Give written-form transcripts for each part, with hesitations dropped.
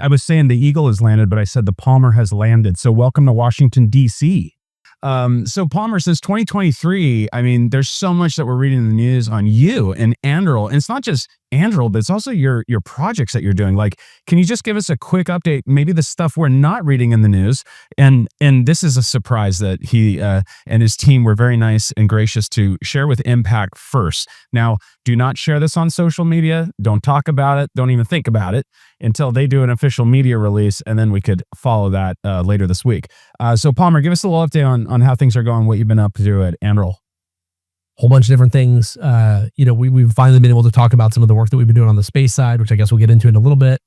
I was saying the eagle has landed, but I said the Palmer has landed. So welcome to Washington, D.C. So Palmer says 2023, I mean, there's so much that we're reading in the news on you and Anduril. And it's not just Anduril, but it's also your projects that you're doing. Like, can you just give us a quick update, maybe the stuff we're not reading in the news? And this is a surprise that he and his team were very nice and gracious to share with Impact first. Now, do not share this on social media. Don't talk about it. Don't even think about it until they do an official media release, and then we could follow that later this week. So Palmer, give us a little update on how things are going, what you've been up to at Anduril. Whole bunch of different things. We've finally been able to talk about some of the work that we've been doing on the space side, which I guess we'll get into in a little bit.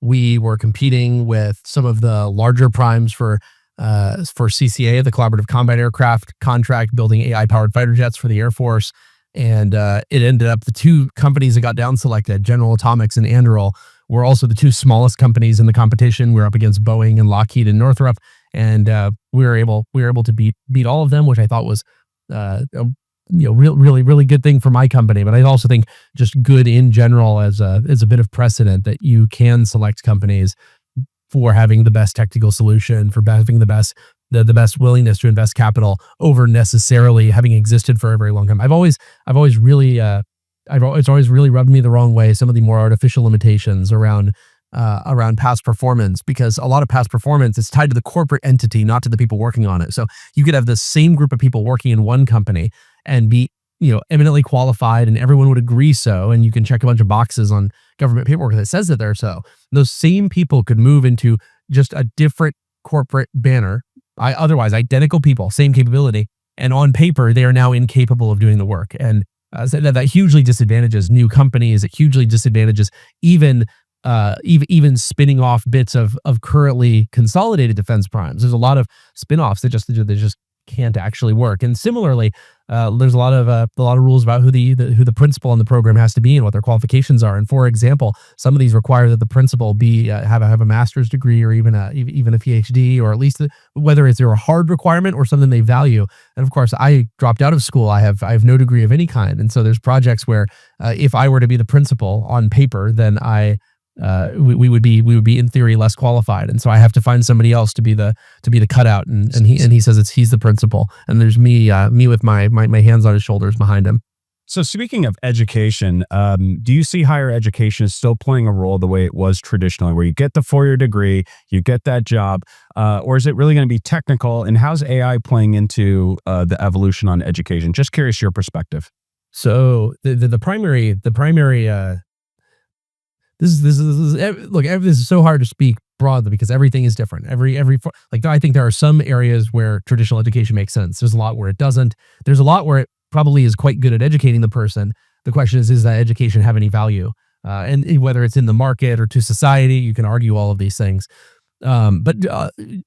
We were competing with some of the larger primes for CCA, the Collaborative Combat Aircraft contract, building AI-powered fighter jets for the Air Force. And it ended up the two companies that got down selected, General Atomics and Anduril, were also the two smallest companies in the competition. We were up against Boeing and Lockheed and Northrop, and we were able to beat all of them, which I thought was really good thing for my company. But I also think just good in general as a bit of precedent that you can select companies for having the best technical solution, for having the best willingness to invest capital over necessarily having existed for a very long time. It's always really rubbed me the wrong way, some of the more artificial limitations around past performance, because a lot of past performance is tied to the corporate entity, not to the people working on it. So you could have the same group of people working in one company and be, eminently qualified, and everyone would agree so, and you can check a bunch of boxes on government paperwork that says that they're so. Those same people could move into just a different corporate banner, otherwise identical people, same capability, and on paper they are now incapable of doing the work. And that hugely disadvantages new companies. It hugely disadvantages even spinning off bits of currently consolidated defense primes. There's a lot of spin-offs that just can't actually work. And similarly, there's a lot of rules about who the principal in the program has to be and what their qualifications are. And for example, some of these require that the principal have a master's degree or even a PhD, or at least whether it's a hard requirement or something they value. And of course, I dropped out of school. I have no degree of any kind, and so there's projects where if I were to be the principal on paper, then we would be in theory less qualified, and so I have to find somebody else to be the cutout, and he says he's the principal, and there's me with my hands on his shoulders behind him. So speaking of education, do you see higher education is still playing a role the way it was traditionally, where you get the 4-year degree, you get that job, or is it really going to be technical? And how's AI playing into the evolution on education? Just curious your perspective. So the primary This is so hard to speak broadly because everything is different. I think there are some areas where traditional education makes sense. There's a lot where it doesn't. There's a lot where it probably is quite good at educating the person. The question is that education have any value? And whether it's in the market or to society, you can argue all of these things. But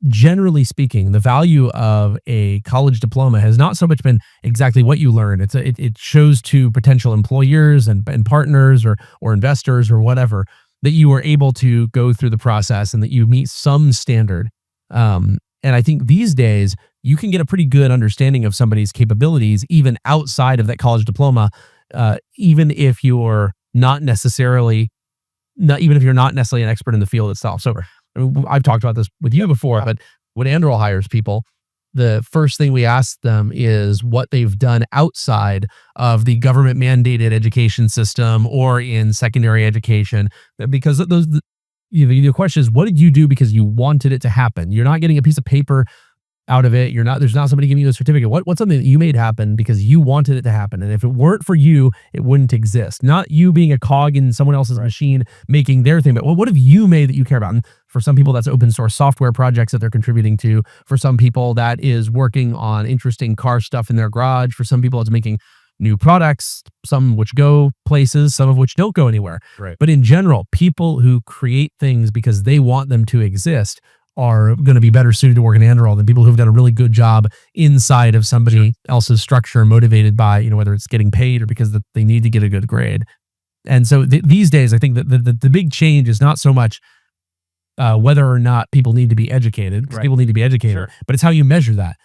generally speaking, the value of a college diploma has not so much been exactly what you learn. It shows to potential employers and partners or investors or whatever that you were able to go through the process and that you meet some standard. And I think these days you can get a pretty good understanding of somebody's capabilities even outside of that college diploma, even if you're not necessarily an expert in the field itself. So I've talked about this with you before, but when Anduril hires people, the first thing we ask them is what they've done outside of the government mandated education system or in secondary education, because the question is, what did you do because you wanted it to happen? You're not getting a piece of paper out of it. There's not somebody giving you a certificate. What's something that you made happen because you wanted it to happen? And if it weren't for you, it wouldn't exist. Not you being a cog in someone else's machine making their thing, but what have you made that you care about? And for some people, that's open source software projects that they're contributing to. For some people, that is working on interesting car stuff in their garage. For some people, it's making new products, some which go places, some of which don't go anywhere. Right. But in general, people who create things because they want them to exist are going to be better suited to work in Anduril than people who've done a really good job inside of somebody else's structure, motivated by, whether it's getting paid or because they need to get a good grade. And so these days, I think that the big change is not so much whether or not people need to be educated, because people need to be educated, Sure. but it's how you measure that.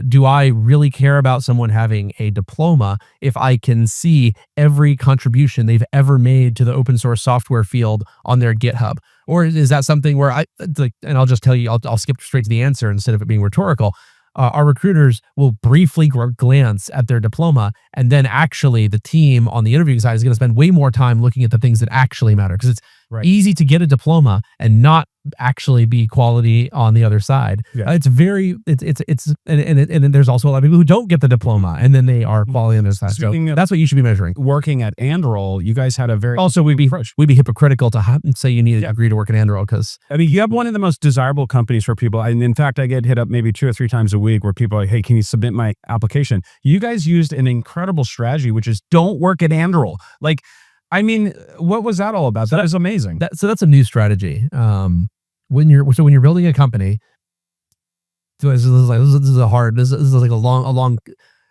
Do I really care about someone having a diploma if I can see every contribution they've ever made to the open source software field on their GitHub? Or is that something where and I'll just tell you, I'll skip straight to the answer instead of it being rhetorical. Our recruiters will briefly glance at their diploma, and then actually the team on the interviewing side is going to spend way more time looking at the things that actually matter, because it's easy to get a diploma and not actually be quality on the other side. It's and there's also a lot of people who don't get the diploma and then they are quality on the other side. So that's what you should be measuring. Working at Anduril, you guys had a very also we'd be hypocritical to say you need a degree to work at Anduril, because I mean, you have one of the most desirable companies for people. And in fact, I get hit up maybe 2 or 3 times a week where people are like, hey, can you submit my application? You guys used an incredible strategy, which is don't work at Anduril. Like, I mean, what was that all about? That was amazing. So that's a new strategy. When you're building a company, this is like a long.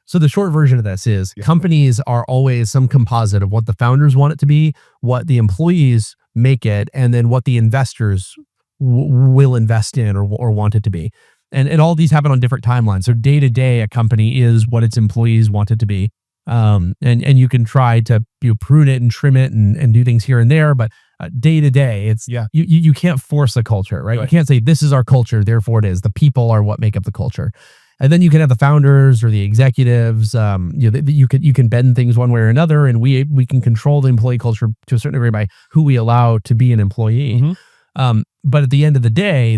So the short version of this is companies are always some composite of what the founders want it to be, what the employees make it, and then what the investors will invest in or want it to be. And all these happen on different timelines. So day to day, a company is what its employees want it to be. And you can try to prune it and trim it and do things here and there, but day to day, it's you can't force a culture, right? You can't say this is our culture, therefore it is. The people are what make up the culture. And then you can have the founders or the executives. You can bend things one way or another, and we can control the employee culture to a certain degree by who we allow to be an employee. But at the end of the day,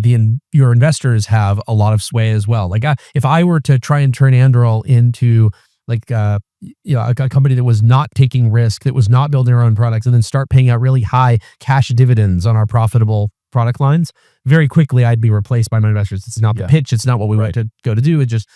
your investors have a lot of sway as well. Like if I were to try and turn Anduril into a company that was not taking risk, that was not building our own products, and then start paying out really high cash dividends on our profitable product lines, very quickly I'd be replaced by my investors. It's not the pitch. It's not what we want to go to do. It just,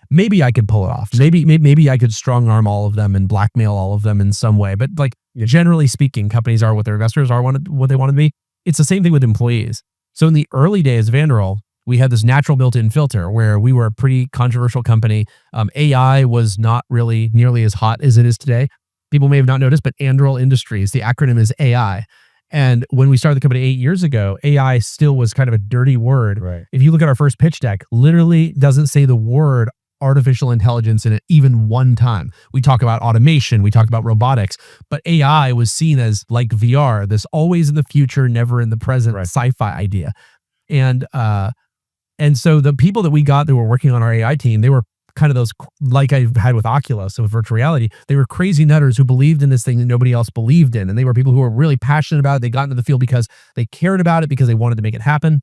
maybe I could pull it off. Maybe I could strong arm all of them and blackmail all of them in some way. But generally speaking, companies are what their investors are, what they want to be. It's the same thing with employees. So in the early days of Anduril, we had this natural built-in filter where we were a pretty controversial company. AI was not really nearly as hot as it is today. People may have not noticed, but Anduril Industries, the acronym is AI. And when we started the company 8 years ago, AI still was kind of a dirty word. If you look at our first pitch deck, literally doesn't say the word artificial intelligence in it even one time. We talk about automation, we talk about robotics, but AI was seen as like VR, this always in the future, never in the present sci-fi idea. And so the people that we got that were working on our AI team, they were kind of those, like I had with Oculus, with virtual reality, they were crazy nutters who believed in this thing that nobody else believed in. And they were people who were really passionate about it. They got into the field because they cared about it, because they wanted to make it happen.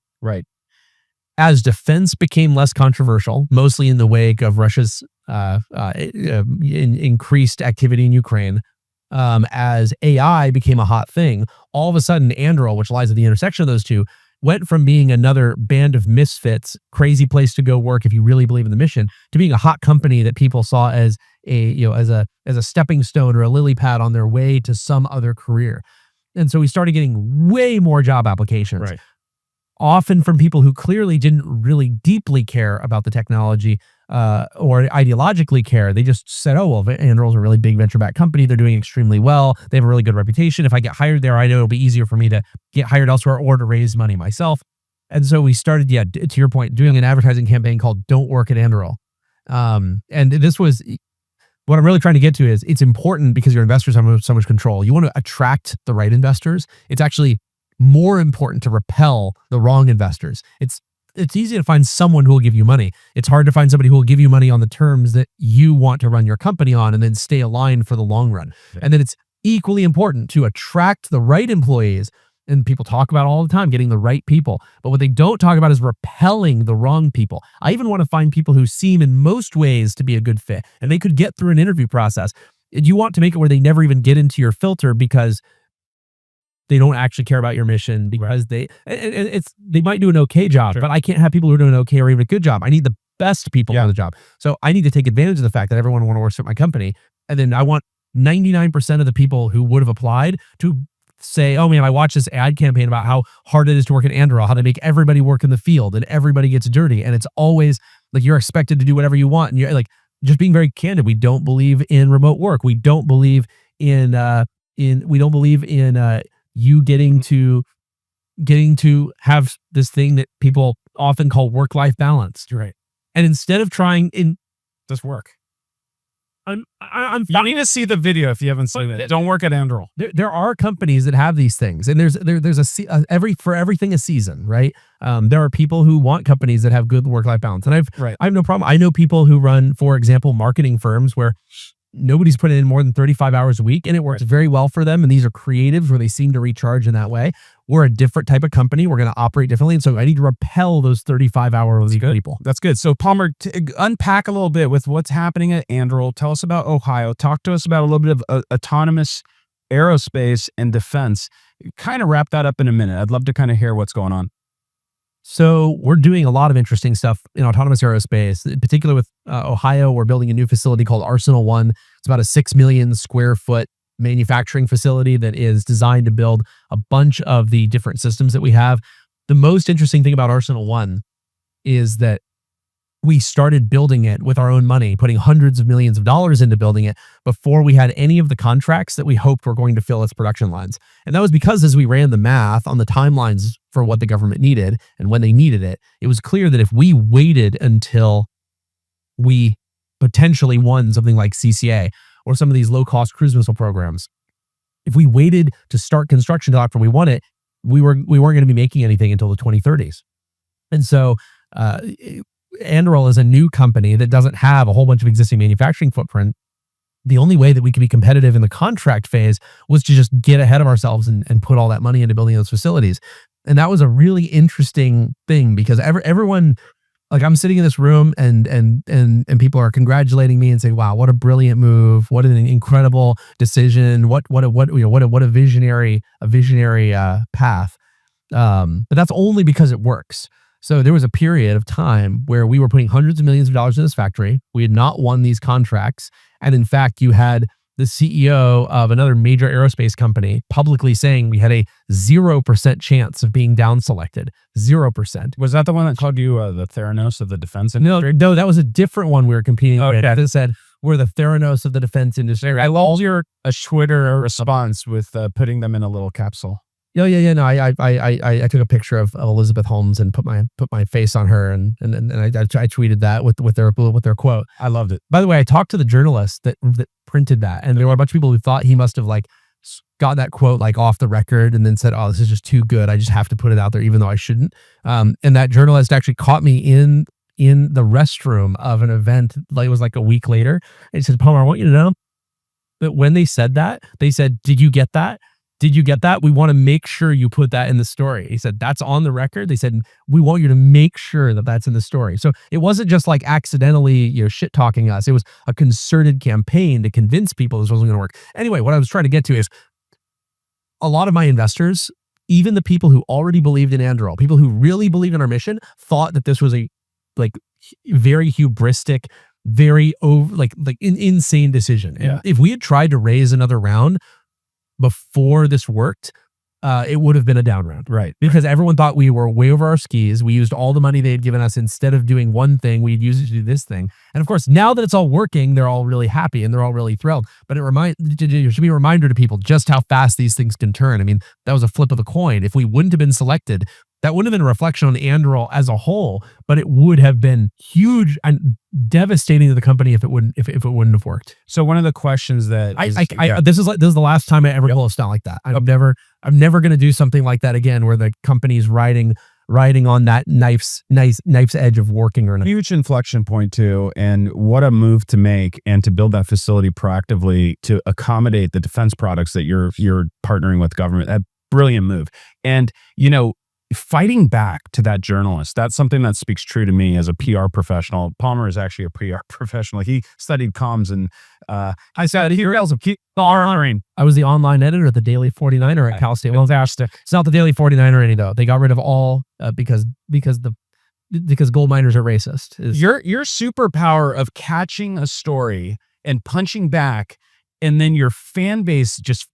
As defense became less controversial, mostly in the wake of Russia's increased activity in Ukraine, as AI became a hot thing, all of a sudden Anduril, which lies at the intersection of those two, went from being another band of misfits, crazy place to go work if you really believe in the mission, to being a hot company that people saw as a stepping stone or a lily pad on their way to some other career. And so we started getting way more job applications, often from people who clearly didn't really deeply care about the technology or ideologically care. They just said, oh, well, Anduril's a really big venture-backed company. They're doing extremely well. They have a really good reputation. If I get hired there, I know it'll be easier for me to get hired elsewhere or to raise money myself. And so we started, to your point, doing an advertising campaign called Don't Work at Anduril. And this was, what I'm really trying to get to is, it's important because your investors have so much control. You want to attract the right investors. It's actually more important to repel the wrong investors. It's easy to find someone who will give you money. It's hard to find somebody who will give you money on the terms that you want to run your company on and then stay aligned for the long run. And then it's equally important to attract the right employees. And people talk about all the time, getting the right people. But what they don't talk about is repelling the wrong people. I even want to find people who seem in most ways to be a good fit, and they could get through an interview process. You want to make it where they never even get into your filter because they don't actually care about your mission, because they might do an okay job, but I can't have people who are doing an okay or even a good job. I need the best people on the job. So I need to take advantage of the fact that everyone want to work at my company. And then I want 99% of the people who would have applied to say, oh man, I watched this ad campaign about how hard it is to work at Anduril, how to make everybody work in the field and everybody gets dirty. And it's always like, you're expected to do whatever you want. And you're like, just being very candid. We don't believe in remote work. We don't believe in you getting to getting to have this thing that people often call work-life balance. Right. And instead of trying in Does work. I'm You need to see the video if you haven't seen it. Don't work at Anduril. there are companies that have these things, and there's for everything a season, right? There are people who want companies that have good work-life balance, and I have no problem. I know people who run, for example, marketing firms where nobody's putting in more than 35 hours a week, and it works very well for them. And these are creatives where they seem to recharge in that way. We're a different type of company. We're going to operate differently. And so I need to repel those 35-hour people. That's good. So Palmer, unpack a little bit with what's happening at Anduril. Tell us about Ohio. Talk to us about a little bit of autonomous aerospace and defense. Kind of wrap that up in a minute. I'd love to kind of hear what's going on. So we're doing a lot of interesting stuff in autonomous aerospace, in particular with Ohio. We're building a new facility called Arsenal One. It's about a 6 million square foot manufacturing facility that is designed to build a bunch of the different systems that we have. The most interesting thing about Arsenal One is that we started building it with our own money, putting hundreds of millions of dollars into building it before we had any of the contracts that we hoped were going to fill its production lines. And that was because as we ran the math on the timelines for what the government needed and when they needed it, it was clear that if we waited until we potentially won something like CCA or some of these low-cost cruise missile programs, if we waited to start construction after we won it, we weren't going to be making anything until the 2030s. And so Anduril is a new company that doesn't have a whole bunch of existing manufacturing footprint. The only way that we could be competitive in the contract phase was to just get ahead of ourselves and put all that money into building those facilities. And that was a really interesting thing because everyone, like I'm sitting in this room and people are congratulating me and saying, "Wow, what a brilliant move! What an incredible decision! What a visionary path." But that's only because it works. So there was a period of time where we were putting hundreds of millions of dollars in this factory. We had not won these contracts. And in fact, you had the CEO of another major aerospace company publicly saying we had a 0% chance of being down selected. 0%. Was that the one that called you the Theranos of the defense industry? No, that was a different one we were competing with. That said, we're the Theranos of the defense industry. I love your Twitter response with putting them in a little capsule. Yeah. No, I took a picture of Elizabeth Holmes and put my face on her, and I tweeted that with their quote. I loved it. By the way, I talked to the journalist that printed that, and there were a bunch of people who thought he must have like got that quote like off the record and then said, "Oh, this is just too good. I just have to put it out there, even though I shouldn't." And that journalist actually caught me in the restroom of an event. Like it was like a week later, and he said, "Palmer, I want you to know that when they said that, they said, 'Did you get that? Did you get that? We want to make sure you put that in the story.'" He said, "That's on the record." They said, "We want you to make sure that that's in the story." So it wasn't just like accidentally, shit talking us. It was a concerted campaign to convince people this wasn't going to work. Anyway, what I was trying to get to is a lot of my investors, even the people who already believed in Anduril, people who really believed in our mission, thought that this was a very hubristic, very insane decision. Yeah. And if we had tried to raise another round before this worked, it would have been a down round. Right. Because everyone thought we were way over our skis. We used all the money they had given us. Instead of doing one thing, we'd use it to do this thing. And of course, now that it's all working, they're all really happy and they're all really thrilled. But it should be a reminder to people just how fast these things can turn. I mean, that was a flip of the coin. If we wouldn't have been selected, that wouldn't have been a reflection on Anduril as a whole, but it would have been huge and devastating to the company if it wouldn't have worked. So one of the questions that this is the last time I ever pull a stunt like that. I'm never going to do something like that again, where the company's riding on that knife's edge of working or not. Huge inflection point too, and what a move to make and to build that facility proactively to accommodate the defense products that you're partnering with government. That brilliant move. And fighting back to that journalist, that's something that speaks true to me as a PR professional. Palmer is actually a PR professional. He studied comms, and I said he rails of keep honoring. I was the online editor at the Daily 49er at Cal State. Well, it's not the Daily 49er anymore. They got rid of all because gold miners are racist. Your superpower of catching a story and punching back, and then your fan base just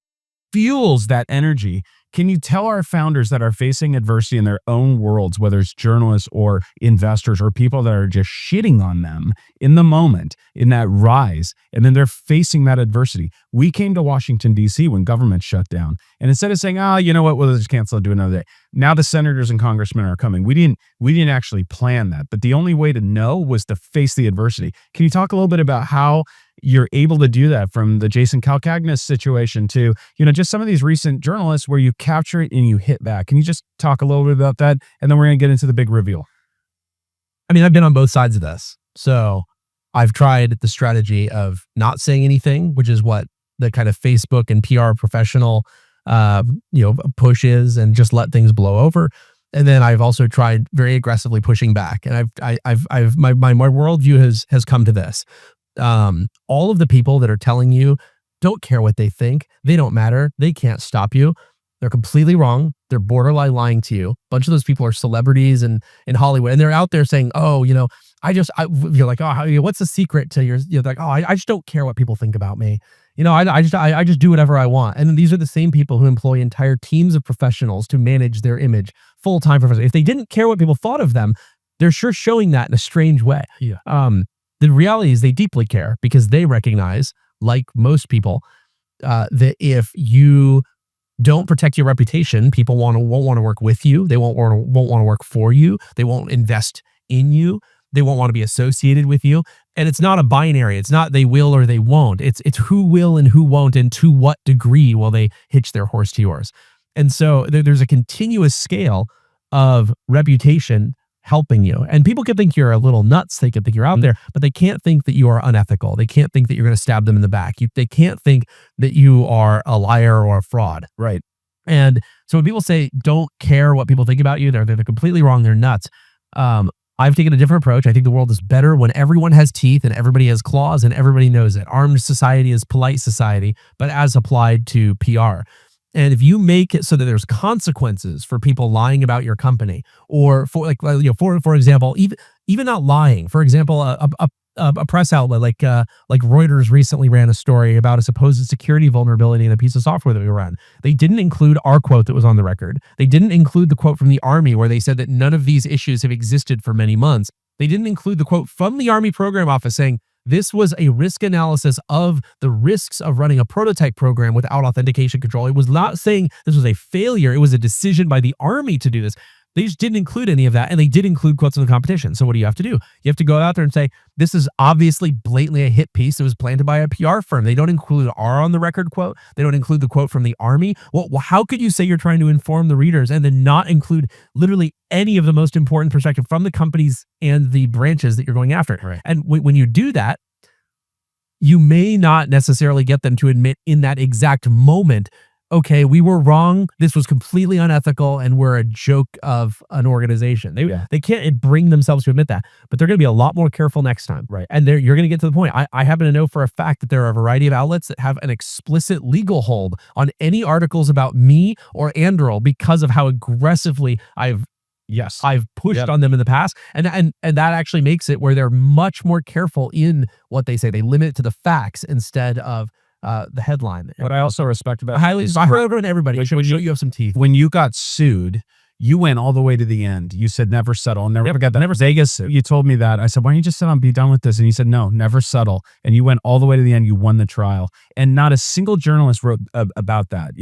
fuels that energy. Can you tell our founders that are facing adversity in their own worlds, whether it's journalists or investors or people that are just shitting on them in the moment, in that rise, and then they're facing that adversity? We came to Washington, D.C. when government shut down. And instead of saying, you know what, we'll just cancel it, do another day. Now the senators and congressmen are coming. We didn't actually plan that, but the only way to know was to face the adversity. Can you talk a little bit about how you're able to do that, from the Jason Kalkagnis situation to, just some of these recent journalists where you capture it and you hit back? Can you just talk a little bit about that? And then we're going to get into the big reveal. I mean, I've been on both sides of this. So I've tried the strategy of not saying anything, which is what the kind of Facebook and PR professional push is, and just let things blow over. And then I've also tried very aggressively pushing back. And my worldview has come to this. All of the people that are telling you don't care what they think, they don't matter, they can't stop you, they're completely wrong. They're borderline lying to you. A bunch of those people are celebrities in Hollywood, and they're out there saying, "Oh, you're like, oh, what's the secret to you're like, oh, I just don't care what people think about me. I just do whatever I want." And these are the same people who employ entire teams of professionals to manage their image, full-time professionals. If they didn't care what people thought of them, they're sure showing that in a strange way. Yeah. The reality is they deeply care, because they recognize, like most people, that if you don't protect your reputation, people won't want to work with you. They won't want to work for you. They won't invest in you. They won't want to be associated with you. And it's not a binary. It's not they will or they won't. It's who will and who won't, and to what degree will they hitch their horse to yours. And so there's a continuous scale of reputation helping you. And people can think you're a little nuts. They can think you're out there, but they can't think that you are unethical. They can't think that you're going to stab them in the back. They can't think that you are a liar or a fraud. Right. And so when people say don't care what people think about you, they're completely wrong. They're nuts. I've taken a different approach. I think the world is better when everyone has teeth and everybody has claws and everybody knows it. Armed society is polite society, but as applied to PR. And if you make it so that there's consequences for people lying about your company, or for example, even not lying. For example, a press outlet like Reuters recently ran a story about a supposed security vulnerability in a piece of software that we ran. They didn't include our quote that was on the record. They didn't include the quote from the Army where they said that none of these issues have existed for many months. They didn't include the quote from the Army program office saying, "This was a risk analysis of the risks of running a prototype program without authentication control." It was not saying this was a failure. It was a decision by the Army to do this. They just didn't include any of that, and they did include quotes in the competition. So what do you have to do? You have to go out there and say, this is obviously blatantly a hit piece that was planted by a PR firm. They don't include our on the record quote. They don't include the quote from the Army. Well, how could you say you're trying to inform the readers and then not include literally any of the most important perspective from the companies and the branches that you're going after? Right. And when you do that, you may not necessarily get them to admit in that exact moment, okay, we were wrong. This was completely unethical, and we're a joke of an organization. They can't bring themselves to admit that, but they're going to be a lot more careful next time. Right. And you're going to get to the point. I happen to know for a fact that there are a variety of outlets that have an explicit legal hold on any articles about me or Anduril because of how aggressively I've pushed on them in the past. And that actually makes it where they're much more careful in what they say. They limit it to the facts instead of the headline. What I also respect about I recommend everybody. You have some teeth. When you got sued, you went all the way to the end. You said never settle. Never forget that. Never Vegas. You told me that. I said, why don't you just sit down and be done with this? And you said, no, never settle. And you went all the way to the end. You won the trial. And not a single journalist wrote about that,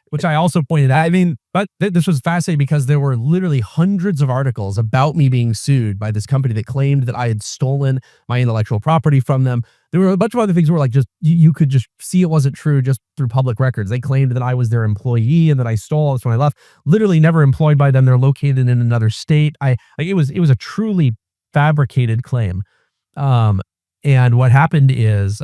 which I also pointed out. I mean, but this was fascinating because there were literally hundreds of articles about me being sued by this company that claimed that I had stolen my intellectual property from them. There were a bunch of other things where like just you could just see it wasn't true just through public records. They claimed that I was their employee and that I stole all this when I left. Literally never employed by them. They're located in another state. It was a truly fabricated claim. And what happened is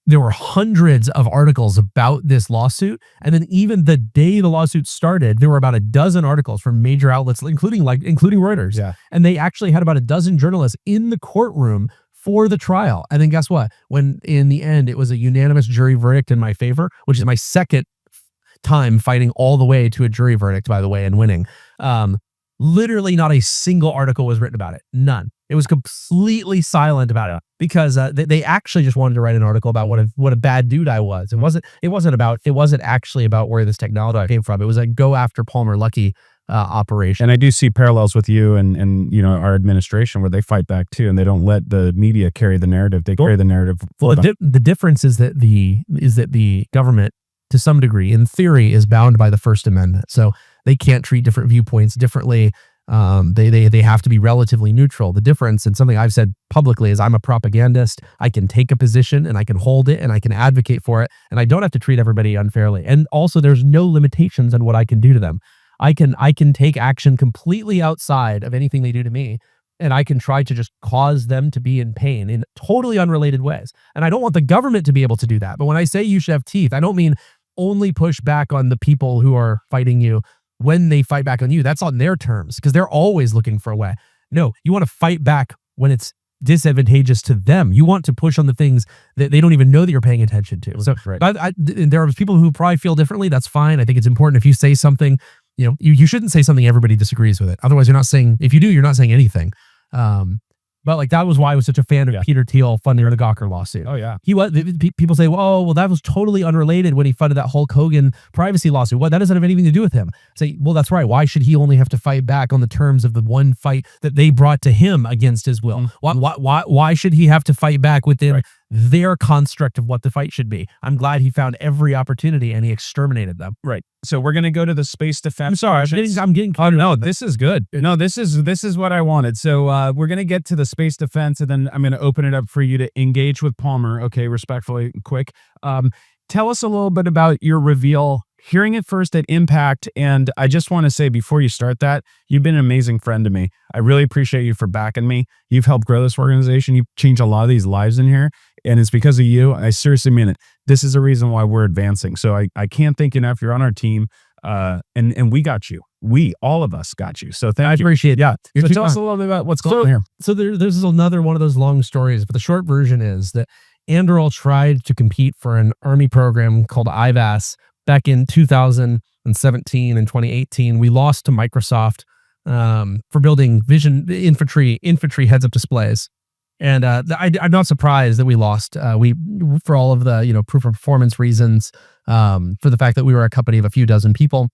there were hundreds of articles about this lawsuit. And then even the day the lawsuit started, there were about a dozen articles from major outlets, including Reuters. Yeah. And they actually had about a dozen journalists in the courtroom for the trial. And then guess what? When in the end, it was a unanimous jury verdict in my favor, which is my second time fighting all the way to a jury verdict, by the way, and winning. Literally not a single article was written about it. None. It was completely silent about it because they actually just wanted to write an article about what a bad dude I was. It wasn't actually about where this technology came from. It was a go after Palmer Luckey operation. And I do see parallels with you and our administration where they fight back too, and they don't let the media carry the narrative. They carry the narrative. Well, the difference is that the government to some degree, in theory, is bound by the First Amendment. So they can't treat different viewpoints differently. They have to be relatively neutral. The difference, and something I've said publicly, is I'm a propagandist. I can take a position and I can hold it and I can advocate for it, and I don't have to treat everybody unfairly. And also, there's no limitations on what I can do to them. I can take action completely outside of anything they do to me, and I can try to just cause them to be in pain in totally unrelated ways. And I don't want the government to be able to do that. But when I say you should have teeth, I don't mean only push back on the people who are fighting you when they fight back on you. That's on their terms, because they're always looking for a way. No, you want to fight back when it's disadvantageous to them. You want to push on the things that they don't even know that you're paying attention to. So right. There are people who probably feel differently. That's fine. I think it's important if you say something, you shouldn't say something everybody disagrees with it. Otherwise, you're not saying, if you do, you're not saying anything. But like, that was why I was such a fan of Peter Thiel funding the Gawker lawsuit. Oh yeah. People say, well, that was totally unrelated when he funded that Hulk Hogan privacy lawsuit. Well, that doesn't have anything to do with him. Say, well, that's right. Why should he only have to fight back on the terms of the one fight that they brought to him against his will? Why should he have to fight back within their construct of what the fight should be? I'm glad he found every opportunity and he exterminated them. Right. So we're going to go to the space defense. I'm sorry. I'm getting. Oh no, this is good. No, this is what I wanted. So we're going to get to the space defense, and then I'm going to open it up for you to engage with Palmer. Okay, respectfully, quick. Tell us a little bit about your reveal. Hearing it first at Impact, and I just want to say before you start that, you've been an amazing friend to me. I really appreciate you for backing me. You've helped grow this organization. You've changed a lot of these lives in here, and it's because of you. I seriously mean it. This is the reason why we're advancing. So I can't thank you enough. You're on our team, and we got you. All of us got you. So thank you. I appreciate it. Yeah. So tell us a little bit about what's going on here. So there's another one of those long stories, but the short version is that Anduril tried to compete for an Army program called IVAS back in 2017 and 2018. We lost to Microsoft for building vision infantry heads-up displays. And I'm not surprised that we lost. We, for all of the proof of performance reasons, for the fact that we were a company of a few dozen people.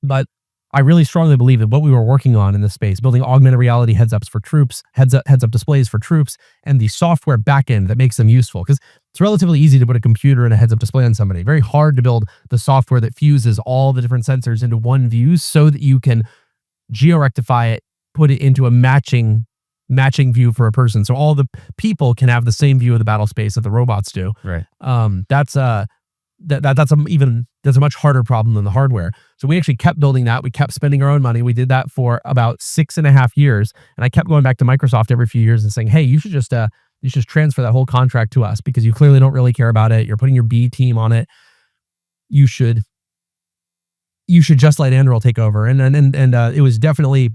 But I really strongly believe that what we were working on in this space, building augmented reality heads-ups for troops, heads-up displays for troops, and the software backend that makes them useful. Because it's relatively easy to put a computer and a heads-up display on somebody. Very hard to build the software that fuses all the different sensors into one view so that you can geo-rectify it, put it into a matching view for a person. So all the people can have the same view of the battle space that the robots do. Right. That's a much harder problem than the hardware. So we actually kept building that. We kept spending our own money. We did that for about 6.5 years. And I kept going back to Microsoft every few years and saying, hey, you should just transfer that whole contract to us because you clearly don't really care about it. You're putting your B team on it. You should just let Anduril take over. And it was definitely,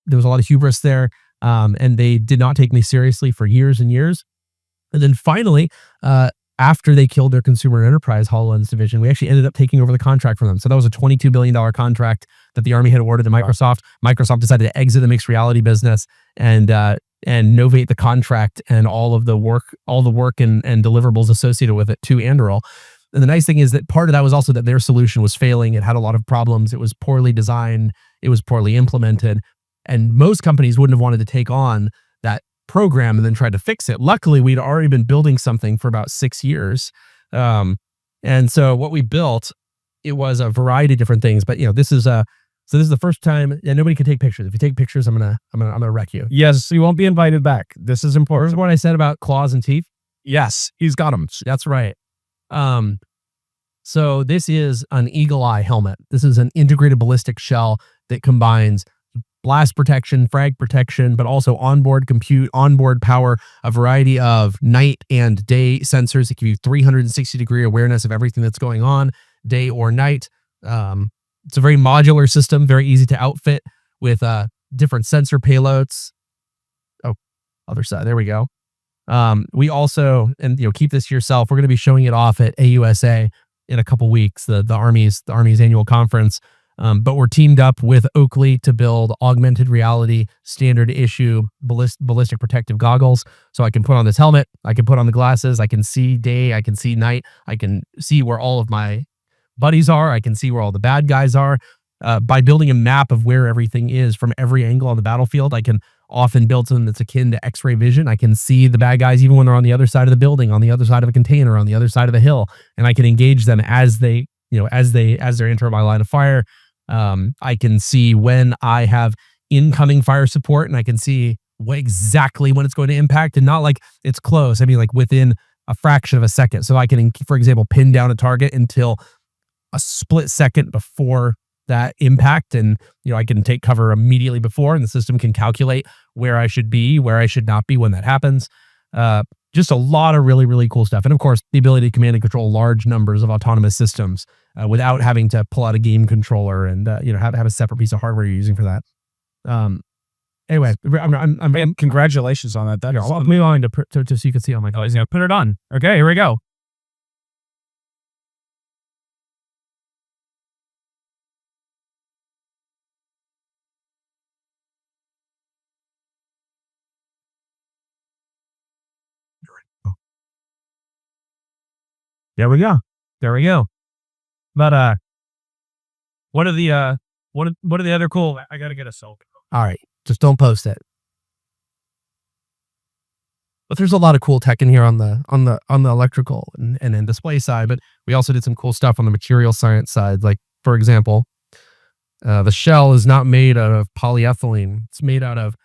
there was a lot of hubris there. And they did not take me seriously for years and years. And then finally, after they killed their consumer and enterprise HoloLens division, we actually ended up taking over the contract from them. So that was a $22 billion contract that the Army had awarded to Microsoft. Microsoft decided to exit the mixed reality business and novate the contract and all the work and deliverables associated with it to Anduril. And the nice thing is that part of that was also that their solution was failing. It had a lot of problems. It was poorly designed. It was poorly implemented. And most companies wouldn't have wanted to take on that program and then try to fix it. Luckily, we'd already been building something for about 6 years. And so what we built, it was a variety of different things. But this is the first time, and nobody can take pictures. If you take pictures, I'm gonna wreck you. Yes, you won't be invited back. This is important. Remember what I said about claws and teeth? Yes, he's got them. That's right. So this is an Eagle Eye helmet. This is an integrated ballistic shell that combines blast protection, frag protection, but also onboard compute, onboard power, a variety of night and day sensors that give you 360-degree awareness of everything that's going on, day or night. It's a very modular system, very easy to outfit with different sensor payloads. Oh, other side. There we go. We also, and keep this to yourself, we're going to be showing it off at AUSA in a couple weeks, the Army's annual conference. But we're teamed up with Oakley to build augmented reality standard issue ballistic protective goggles. So I can put on this helmet, I can put on the glasses, I can see day, I can see night, I can see where all of my buddies are, I can see where all the bad guys are. By building a map of where everything is from every angle on the battlefield, I can often build something that's akin to X-ray vision. I can see the bad guys even when they're on the other side of the building, on the other side of a container, on the other side of a hill, and I can engage them as they as they're entering my line of fire. I can see when I have incoming fire support, and I can see exactly when it's going to impact, and not like it's close. I mean, like within a fraction of a second. So I can, for example, pin down a target until a split second before that impact, and I can take cover immediately before, and the system can calculate where I should be, where I should not be when that happens. Just a lot of really, really cool stuff. And of course, the ability to command and control large numbers of autonomous systems without having to pull out a game controller and have a separate piece of hardware you're using for that. Anyway, Man, congratulations on that. I'll move on to so you can see on my. Oh, he's gonna put it on. Okay, here we go. There we go. There we go. But what are the what are the other cool? I gotta get a selfie. All right, just don't post it. But there's a lot of cool tech in here on the electrical and display side. But we also did some cool stuff on the material science side. Like, for example, the shell is not made out of polyethylene. It's made out of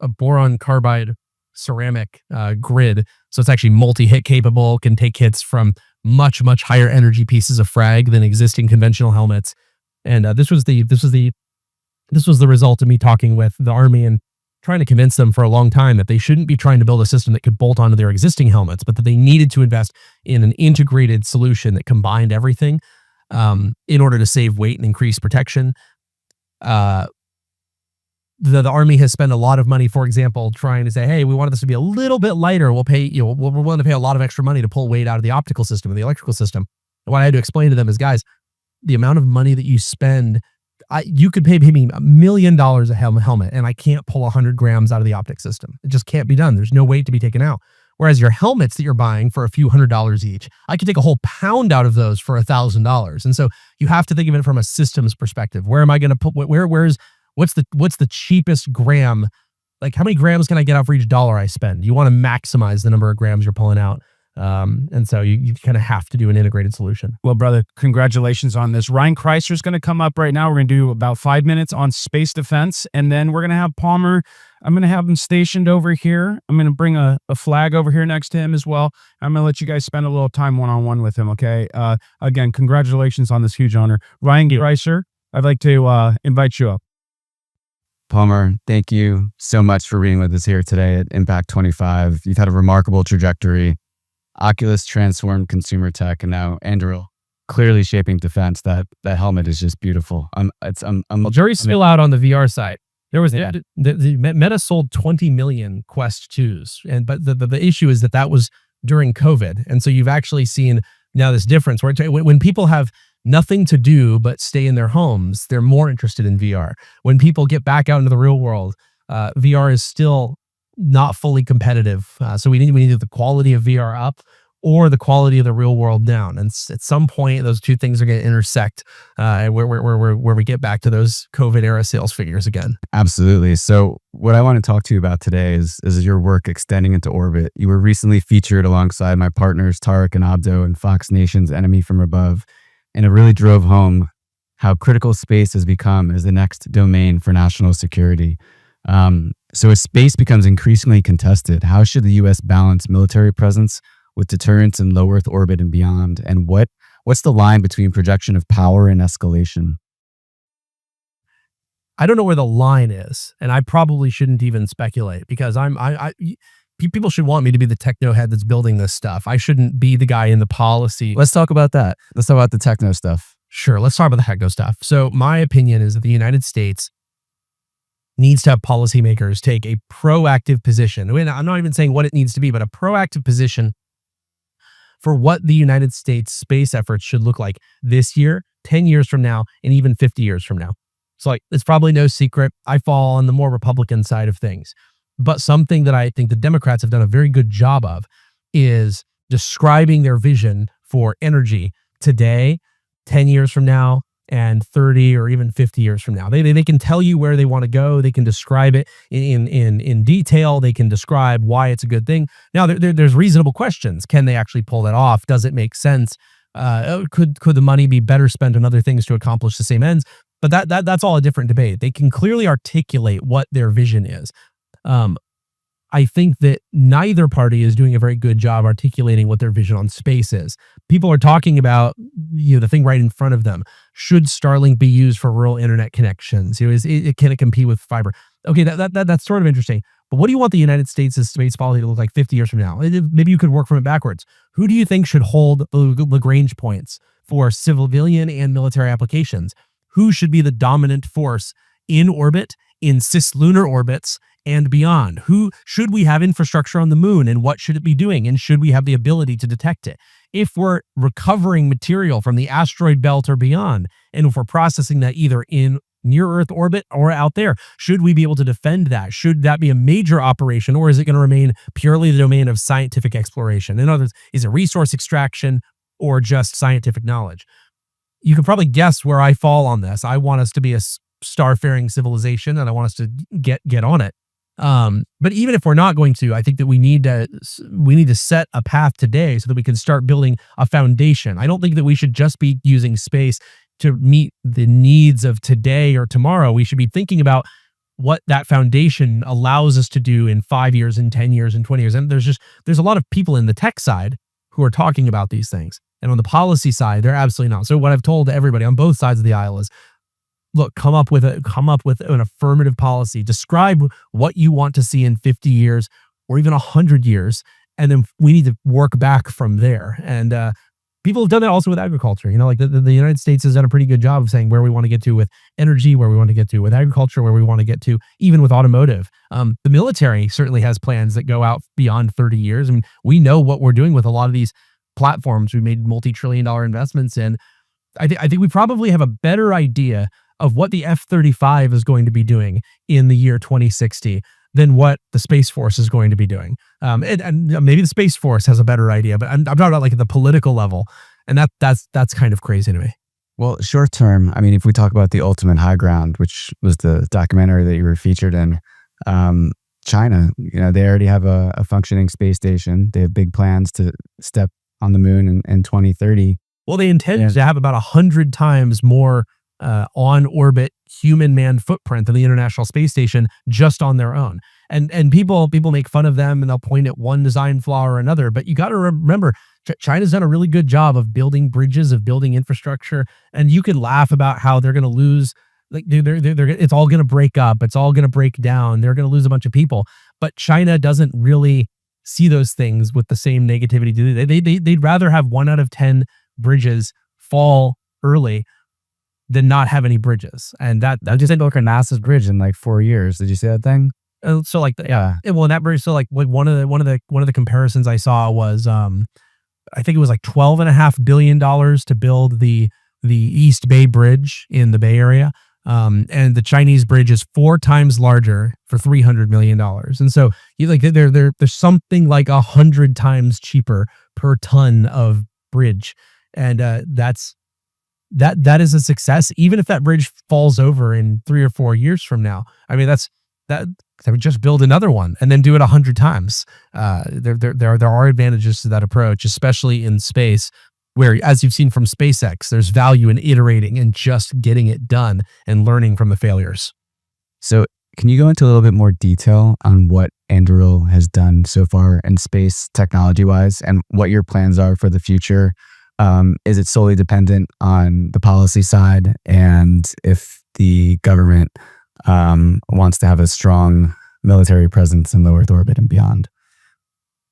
a boron carbide ceramic grid. So it's actually multi-hit capable, can take hits from much, much higher energy pieces of frag than existing conventional helmets. And this was the result of me talking with the Army and trying to convince them for a long time that they shouldn't be trying to build a system that could bolt onto their existing helmets, but that they needed to invest in an integrated solution that combined everything in order to save weight and increase protection. The Army has spent a lot of money, for example, trying to say, hey, we wanted this to be a little bit lighter. We'll pay, we're willing to pay a lot of extra money to pull weight out of the optical system and the electrical system. And what I had to explain to them is, guys, the amount of money that you spend, you could pay me $1 million a helmet, and I can't pull 100 grams out of the optic system. It just can't be done. There's no weight to be taken out. Whereas your helmets that you're buying for a few $100s each, I could take a whole pound out of those for $1,000. And so you have to think of it from a systems perspective. Where am I going to put, what's the cheapest gram? Like, how many grams can I get out for each dollar I spend? You want to maximize the number of grams you're pulling out. And so you kind of have to do an integrated solution. Well, brother, congratulations on this. Ryan Kreiser's going to come up right now. We're going to do about 5 minutes on space defense, and then we're going to have Palmer. I'm going to have him stationed over here. I'm going to bring a flag over here next to him as well. I'm going to let you guys spend a little time one-on-one with him, okay? Again, congratulations on this huge honor. Ryan Kreiser, I'd like to invite you up. Palmer, thank you so much for being with us here today at Impact 25. You've had a remarkable trajectory. Oculus transformed consumer tech, and now Anduril clearly shaping defense. That helmet is just beautiful. Jury's still out on the VR side. There was the Meta sold 20 million Quest 2s, but the issue is that was during COVID, and so you've actually seen now this difference where when people have nothing to do but stay in their homes, they're more interested in VR. When people get back out into the real world, VR is still not fully competitive. So we need the quality of VR up or the quality of the real world down. And at some point, those two things are going to intersect where we get back to those COVID era sales figures again. Absolutely. So what I want to talk to you about today is your work extending into orbit. You were recently featured alongside my partners, Tarek and Abdo, in Fox Nation's Enemy from Above. And it really drove home how critical space has become as the next domain for national security. So as space becomes increasingly contested, how should the U.S. balance military presence with deterrence in low Earth orbit and beyond? And what's the line between projection of power and escalation? I don't know where the line is, and I probably shouldn't even speculate because people should want me to be the techno head that's building this stuff. I shouldn't be the guy in the policy. Let's talk about that. Let's talk about the techno stuff. Sure, let's talk about the techno stuff. So my opinion is that the United States needs to have policymakers take a proactive position. I'm not even saying what it needs to be, but a proactive position for what the United States space efforts should look like this year, 10 years from now, and even 50 years from now. So it's probably no secret. I fall on the more Republican side of things. But something that I think the Democrats have done a very good job of is describing their vision for energy today, 10 years from now, and 30 or even 50 years from now. They can tell you where they want to go. They can describe it in detail. They can describe why it's a good thing. Now, there's reasonable questions. Can they actually pull that off? Does it make sense? Could the money be better spent on other things to accomplish the same ends? But that's all a different debate. They can clearly articulate what their vision is. I think that neither party is doing a very good job articulating what their vision on space is. People are talking about the thing right in front of them. Should Starlink be used for rural internet connections? Can it compete with fiber? Okay, that's sort of interesting. But what do you want the United States' space policy to look like 50 years from now? Maybe you could work from it backwards. Who do you think should hold the Lagrange points for civilian and military applications? Who should be the dominant force in orbit, in cislunar orbits, and beyond? Who should we have infrastructure on the moon, and what should it be doing? And should we have the ability to detect it? If we're recovering material from the asteroid belt or beyond, and if we're processing that either in near Earth orbit or out there, should we be able to defend that? Should that be a major operation, or is it going to remain purely the domain of scientific exploration? In other words, is it resource extraction or just scientific knowledge? You can probably guess where I fall on this. I want us to be a starfaring civilization, and I want us to get on it. But even if we're not going to, I think that we need to set a path today so that we can start building a foundation. I don't think that we should just be using space to meet the needs of today or tomorrow. We should be thinking about what that foundation allows us to do in 5 years, in 10 years, in 20 years. And there's a lot of people in the tech side who are talking about these things. And on the policy side, they're absolutely not. So what I've told everybody on both sides of the aisle is, look, come up with an affirmative policy. Describe what you want to see in 50 years or even 100 years. And then we need to work back from there. And people have done that also with agriculture. Like the United States has done a pretty good job of saying where we want to get to with energy, where we want to get to with agriculture, where we want to get to even with automotive. The military certainly has plans that go out beyond 30 years. I mean, we know what we're doing with a lot of these platforms we made multi-trillion-dollar investments in. I think we probably have a better idea of what the F-35 is going to be doing in the year 2060 than what the Space Force is going to be doing. And maybe the Space Force has a better idea, but I'm talking about like at the political level. And that's kind of crazy to me. Well, short term, I mean, if we talk about the ultimate high ground, which was the documentary that you were featured in, China, they already have a functioning space station. They have big plans to step on the moon in 2030. Well, they intend to have about 100 times more on-orbit human manned footprint than the International Space Station just on their own. And people make fun of them, and they'll point at one design flaw or another. But you got to remember, China's done a really good job of building bridges, of building infrastructure. And you could laugh about how they're going to lose, like it's all going to break up, it's all going to break down, they're going to lose a bunch of people. But China doesn't really see those things with the same negativity. They'd rather have 1 out of 10 bridges fall early than not have any bridges. And that just didn't look at NASA's bridge in like 4 years. Did you see that thing? So like, yeah. Well, that bridge. So like one of the comparisons I saw was, I think it was like $12.5 billion to build the East Bay Bridge in the Bay Area. And the Chinese bridge is 4 times larger for $300 million. And so there's something like 100 times cheaper per ton of bridge. And that is a success, even if that bridge falls over in 3 or 4 years from now. I mean, they would just build another one and then do it 100 times. There are advantages to that approach, especially in space, where, as you've seen from SpaceX, there's value in iterating and just getting it done and learning from the failures. So can you go into a little bit more detail on what Anduril has done so far in space technology-wise and what your plans are for the future? Is it solely dependent on the policy side, and if the government wants to have a strong military presence in low Earth orbit and beyond?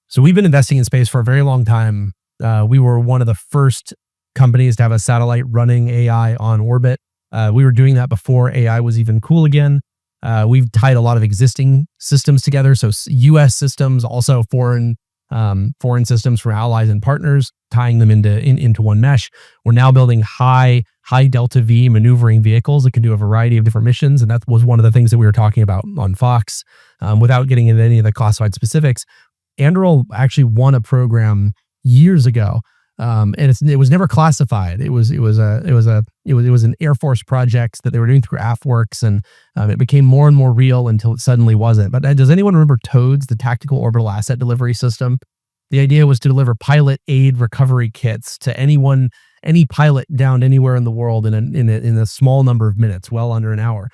So we've been investing in space for a very long time. We were one of the first companies to have a satellite running AI on orbit. We were doing that before AI was even cool again. We've tied a lot of existing systems together. So U.S. systems, also foreign systems from allies and partners, tying them into one mesh. We're now building high delta V maneuvering vehicles that can do a variety of different missions. And that was one of the things that we were talking about on Fox. Without getting into any of the classified specifics, Anduril actually won a program years ago, and it was never classified. It was an Air Force project that they were doing through AFWorks, and it became more and more real until it suddenly wasn't. But does anyone remember TOADS, the Tactical Orbital Asset Delivery System? The idea was to deliver pilot aid recovery kits to any pilot downed anywhere in the world in a small number of minutes, well under an hour.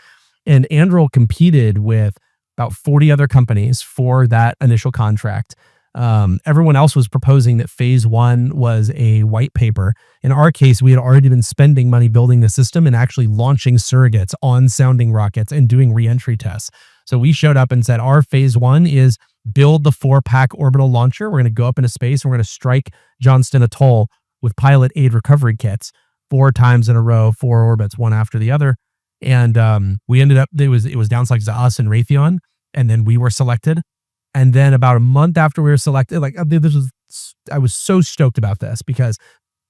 And Anduril competed with about 40 other companies for that initial contract. Everyone else was proposing that phase one was a white paper. In our case, we had already been spending money building the system and actually launching surrogates on sounding rockets and doing re-entry tests. So we showed up and said, our phase one is build the 4-pack orbital launcher. We're going to go up into space and we're going to strike Johnston Atoll with pilot aid recovery kits 4 times in a row, 4 orbits, one after the other. And we ended up, it was down selected to us and Raytheon, and then we were selected. And then about a month after we were selected, I was so stoked about this because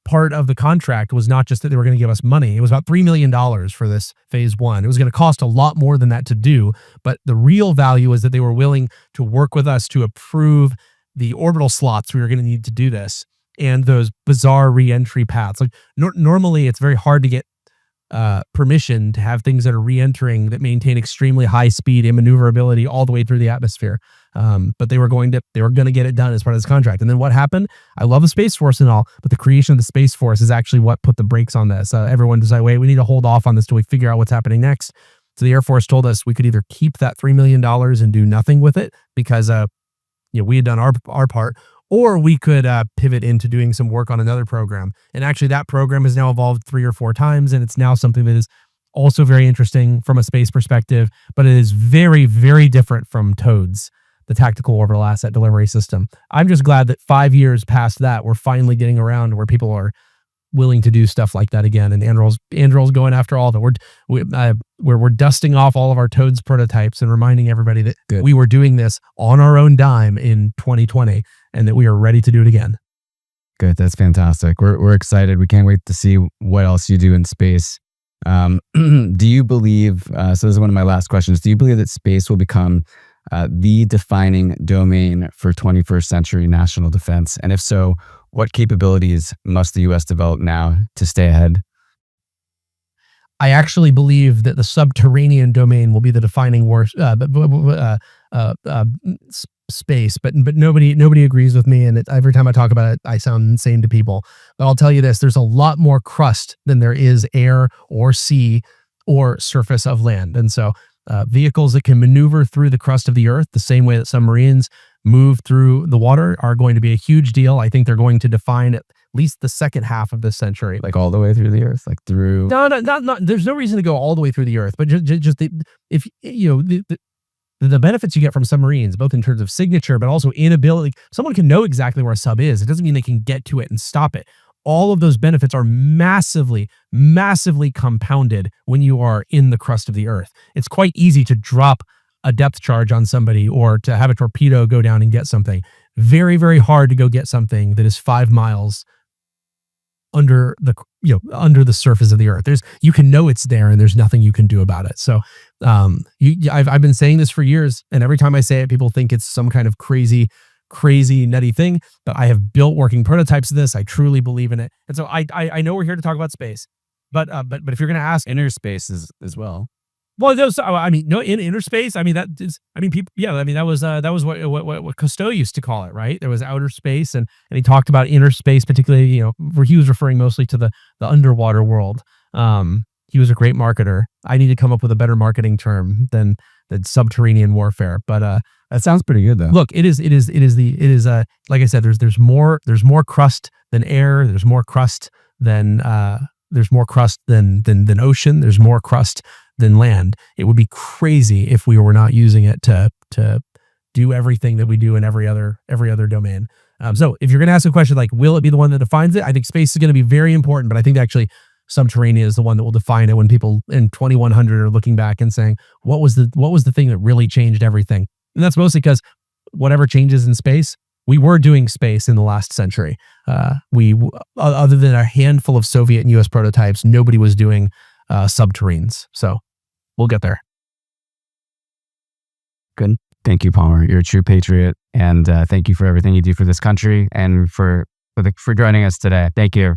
part of the contract was not just that they were going to give us money. It was about $3 million for this phase one. It was going to cost a lot more than that to do. But the real value is that they were willing to work with us to approve the orbital slots we were going to need to do this and those bizarre re-entry paths. Like normally it's very hard to get permission to have things that are re-entering that maintain extremely high speed and maneuverability all the way through the atmosphere. But they were going to get it done as part of this contract. And then what happened? I love the Space Force and all, but the creation of the Space Force is actually what put the brakes on this. Everyone decided, wait, we need to hold off on this till we figure out what's happening next. So the Air Force told us we could either keep that $3 million and do nothing with it because we had done our part, or we could pivot into doing some work on another program. And actually that program has now evolved 3 or 4 times, and it's now something that is also very interesting from a space perspective, but it is very, very different from TOADS, the Tactical Orbital Asset Delivery System. I'm just glad that 5 years past that, we're finally getting around where people are willing to do stuff like that again. And Anduril's going after all of it. We're dusting off all of our TOADS prototypes and reminding everybody that we were doing this on our own dime in 2020 and that we are ready to do it again. Good. That's fantastic. We're excited. We can't wait to see what else you do in space. Do you believe, so this is one of my last questions, do you believe that space will become the defining domain for 21st century national defense? And if so, what capabilities must the U.S. develop now to stay ahead? I actually believe that the subterranean domain will be the defining space, but nobody agrees with me. And every time I talk about it, I sound insane to people. But I'll tell you this: there's a lot more crust than there is air or sea or surface of land, and so vehicles that can maneuver through the crust of the earth the same way that submarines move through the water are going to be a huge deal. I think they're going to define at least the second half of this century. Like all the way through the earth, like through. No. There's no reason to go all the way through the earth, but just the benefits you get from submarines, both in terms of signature, but also inability. Someone can know exactly where a sub is. It doesn't mean they can get to it and stop it. All of those benefits are massively, massively compounded when you are in the crust of the earth. It's quite easy to drop a depth charge on somebody or to have a torpedo go down and get something. Very, very hard to go get something that is 5 miles under the surface of the earth. You can know it's there and there's nothing you can do about it. So I've been saying this for years, and every time I say it, people think it's some kind of crazy nutty thing, but I have built working prototypes of this. I truly believe in it. And so I know we're here to talk about space, but if you're going to ask inner space as well. Well, in inner space, people, that was what Cousteau used to call it, right? There was outer space, and he talked about inner space, particularly, where he was referring mostly to the underwater world. He was a great marketer. I need to come up with a better marketing term than subterranean warfare, but that sounds pretty good though. Look, it is like I said, there's more crust than air. There's more crust than ocean. There's more crust than land. It would be crazy if we were not using it to do everything that we do in every other domain. So if you're going to ask a question like, will it be the one that defines it? I think space is going to be very important, but I think actually subterranean is the one that will define it when people in 2100 are looking back and saying, what was the thing that really changed everything? And that's mostly because whatever changes in space, we were doing space in the last century. Other than a handful of Soviet and US prototypes, nobody was doing subterranes. So we'll get there. Good. Thank you, Palmer. You're a true patriot. And thank you for everything you do for this country and for joining us today. Thank you.